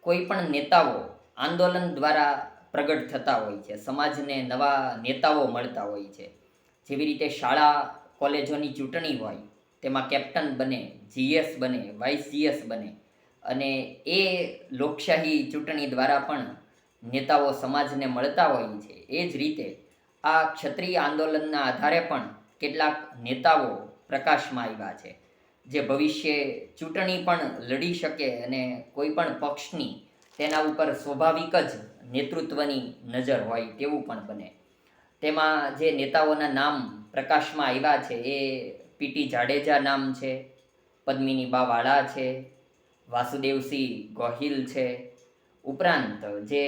કોઈ પણ નેતાઓ આંદોલન દ્વારા પ્રગટ થતા હોય છે, સમાજને નવા નેતાઓ મળતા હોય છે. જેવી રીતે શાળા કોલેજોની ચૂંટણી હોય તેમાં કેપ્ટન બને, જીએસ બને, વાઇસ જીએસ બને, અને એ લોકશાહી ચૂંટણી દ્વારા પણ નેતાઓ સમાજને મળતા હોય છે. એ જ રીતે આ ક્ષત્રિય આંદોલનના આધારે પણ કેટલાક નેતાઓ પ્રકાશમાં આવ્યા છે, જે ભવિષ્ય ચૂંટણી પણ લડી શકે અને કોઈ પણ પક્ષની તેના ઉપર સ્વાભાવિક જ નેતૃત્વની નજર હોય તેવું પણ બને. તેમાં જે નેતાઓના નામ પ્રકાશમાં આવ્યા છે એ પીટી જાડેજા નામ છે, પદ્મિનીબા વાળા છે, વાસુદેવસિંહ ગોહિલ છે. ઉપરાંત જે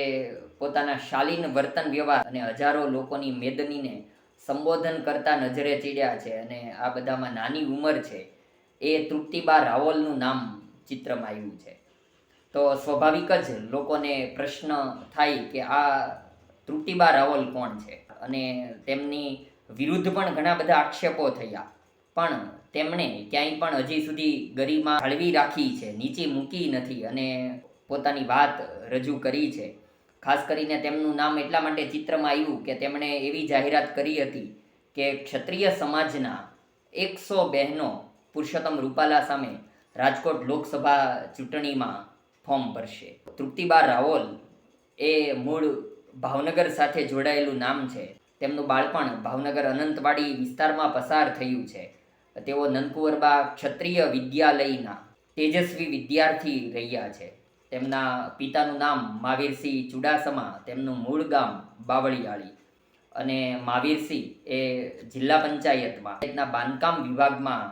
પોતાના શાલીન વર્તન વ્યવહાર અને હજારો લોકોની મેદનીને સંબોધન કરતા નજરે ચીડ્યા છે અને આ બધામાં નાની ઉંમર છે એ તૃપ્તિબા રાવલનું નામ ચિત્રમાં આવ્યું છે. તો સ્વાભાવિક જ લોકોને પ્રશ્ન થાય કે આ તૃપ્તિબા રાવલ કોણ છે, અને તેમની વિરુદ્ધ પણ ઘણા બધા આક્ષેપો થયા, પણ તેમણે ક્યાંય પણ હજી સુધી ગરિમા જાળવી રાખી છે, નીચી મૂકી નથી અને પોતાની વાત રજૂ કરી છે. ખાસ કરીને તેમનું નામ એટલા માટે ચિત્રમાં આવ્યું કે તેમણે એવી જાહેરાત કરી હતી કે ક્ષત્રિય સમાજના 100 બહેનો પુરુષોત્તમ રૂપાલા સામે રાજકોટ લોકસભા ચૂંટણીમાં ફોર્મ ભરશે. તૃપ્તિબા રાવલ એ મૂળ ભાવનગર સાથે જોડાયેલું નામ છે. તેમનું બાળપણ ભાવનગર અનંતવાડી વિસ્તારમાં પસાર થયું છે. તેઓ નંદકુંવરબા ક્ષત્રિય વિદ્યાલયના તેજસ્વી વિદ્યાર્થી રહ્યા છે. તેમના પિતાનું નામ મહાવીરસિંહ ચુડાસમા, તેમનું મૂળ ગામ બાવળિયાળી, અને મહાવીરસિંહ એ જિલ્લા પંચાયતમાં બાંધકામ વિભાગમાં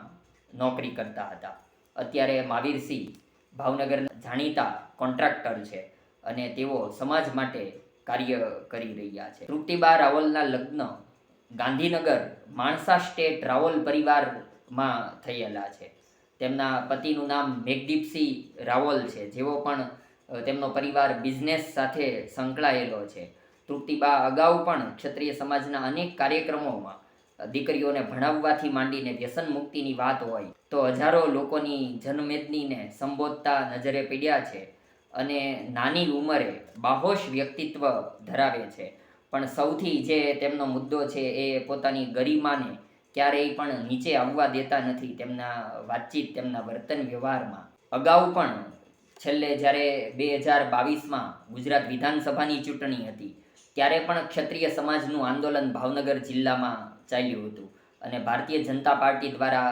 નોકરી કરતા હતા. અત્યારે મહાવીરસિંહ ભાવનગરના જાણીતા કોન્ટ્રાક્ટર છે અને તેઓ સમાજ માટે કાર્ય કરી રહ્યા છે. તૃપ્તિબા રાવલના લગ્ન ગાંધીનગર માણસા સ્ટેટ રાવલ પરિવારમાં થયેલા છે. તેમના પતિનું નામ મેઘદીપસિંહ રાવલ છે, જેઓ પણ તેમનો પરિવાર બિઝનેસ સાથે સંકળાયેલો છે. તૃપ્તિબા અગાઉ પણ ક્ષત્રિય સમાજના અનેક કાર્યક્રમોમાં દીકરીઓને ભણાવવાથી માંડીને વ્યસન મુક્તિની વાત હોય તો હજારો લોકોની જનમેદનીને સંબોધતા નજરે પડ્યા છે, અને નાની ઉંમરે બાહોશ વ્યક્તિત્વ ધરાવે છે. પણ સૌથી જે તેમનો મુદ્દો છે એ પોતાની ગરિમાને ક્યારેય પણ નીચે આવવા દેતા નથી તેમના વાતચીત, તેમના વર્તન વ્યવહારમાં. અગાઉ પણ છેલ્લે જ્યારે 2022માં ગુજરાત વિધાનસભાની ચૂંટણી હતી ત્યારે પણ ક્ષત્રિય સમાજનું આંદોલન ભાવનગર જિલ્લામાં ચાલ્યું હતું, અને ભારતીય જનતા પાર્ટી દ્વારા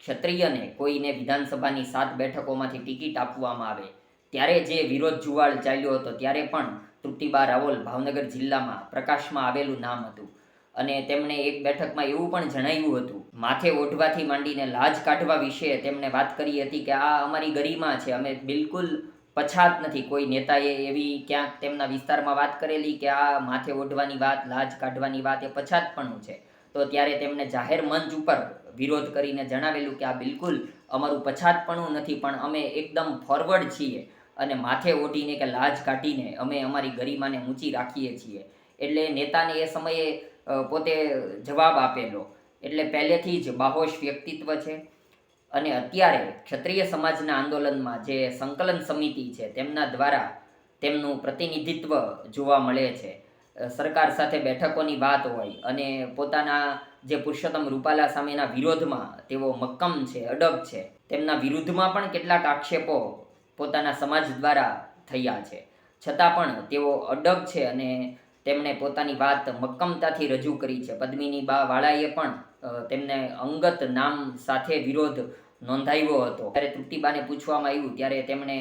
ક્ષત્રિયને કોઈને વિધાનસભાની 7 બેઠકોમાંથી ટિકિટ આપવામાં આવે ત્યારે જે વિરોધ જુવાળ ચાલ્યો હતો ત્યારે પણ તૃપ્તિબા રાવલ ભાવનગર જિલ્લામાં પ્રકાશમાં આવેલું નામ હતું. અને તેમણે એક બેઠકમાં એવું પણ જણાવ્યું હતું, માથે ઓઢવાથી માંડીને લાજ કાઢવા વિશે તેમણે વાત કરી હતી કે આ અમારી ગરિમા છે, અમે બિલકુલ પછાત નથી. કોઈ નેતાએ એવી ક્યાંક તેમના વિસ્તારમાં વાત કરેલી કે આ માથે ઓઢવાની વાત, લાજ કાઢવાની વાત એ પછાતપણું છે, તો ત્યારે તેમણે જાહેર મંચ ઉપર વિરોધ કરીને જણાવેલું કે આ બિલકુલ અમારું પછાતપણું નથી, પણ અમે એકદમ ફોરવર્ડ છીએ અને માથે ઓઢીને કે લાજ કાઢીને અમે અમારી ગરિમાને ઊંચી રાખીએ છીએ. એટલે નેતાને એ સમયે પોતે જવાબ આપેલો. એટલે પહેલેથી જ બાહોશ વ્યક્તિત્વ છે. અને અત્યારે ક્ષત્રિય સમાજના આંદોલનમાં જે સંકલન સમિતિ છે તેમના દ્વારા તેમનું પ્રતિનિધિત્વ જોવા મળે છે. સરકાર સાથે બેઠકોની વાત હોય અને પોતાના જે પુરુષોત્તમ રૂપાલા સામેના વિરોધમાં તેઓ મક્કમ છે, અડગ છે. તેમના વિરુદ્ધમાં પણ કેટલાક આક્ષેપો પોતાના સમાજ દ્વારા થયા છે, છતાં પણ તેઓ અડગ છે અને તેમણે પોતાની વાત મક્કમતાથી રજૂ કરી છે. પદ્મિનીબા વાળાએ પણ તેમને અંગત નામ સાથે વિરોધ નોંધાવ્યો હતો. ત્યારે તૃપ્તિબાને પૂછવામાં આવ્યું ત્યારે તેમણે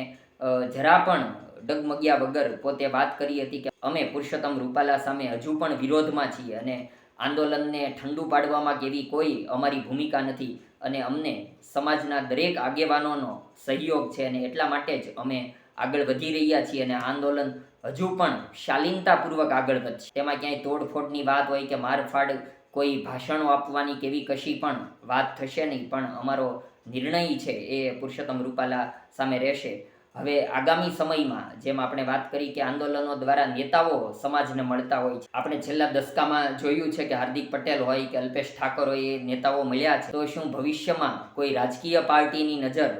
જરા પણ ડગમગ્યા વગર પોતે વાત કરી હતી કે અમે પુરુષોત્તમ રૂપાલા સામે હજુ પણ વિરોધમાં છીએ અને આંદોલનને ઠંડુ પાડવામાં કેવી કોઈ અમારી ભૂમિકા નથી, અને અમને સમાજના દરેક આગેવાનોનો સહયોગ છે અને એટલા માટે જ અમે આગળ વધી રહ્યા છીએ અને આંદોલન હજુ પણ શાલીનતાપૂર્વક આગળ વધશે. તેમાં ક્યાંય તોડફોડની વાત હોય કે મારફાડ કોઈ ભાષણો આપવાની કેવી કશી પણ વાત થશે નહીં, પણ અમારો નિર્ણય છે એ પુરુષોત્તમ રૂપાલા સામે રહેશે. હવે આગામી સમયમાં જેમ આપણે વાત કરી કે આંદોલનો દ્વારા નેતાઓ સમાજને મળતા હોય છે, આપણે છેલ્લા દસકામાં જોયું છે કે હાર્દિક પટેલ હોય કે અલ્પેશ ઠાકોર હોય એ નેતાઓ મળ્યા છે. તો શું ભવિષ્યમાં કોઈ રાજકીય પાર્ટીની નજર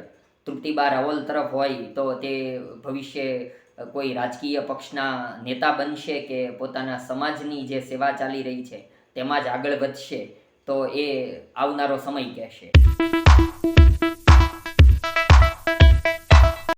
તૃપ્તિબા રાવલ તરફ હોય તો તે ભવિષ્ય કોઈ રાજકીય પક્ષના નેતા બનશે કે પોતાના સમાજની જે સેવા ચાલી રહી છે તેમાં જ આગળ વધશે તો એ આવનારો સમય કહેશે.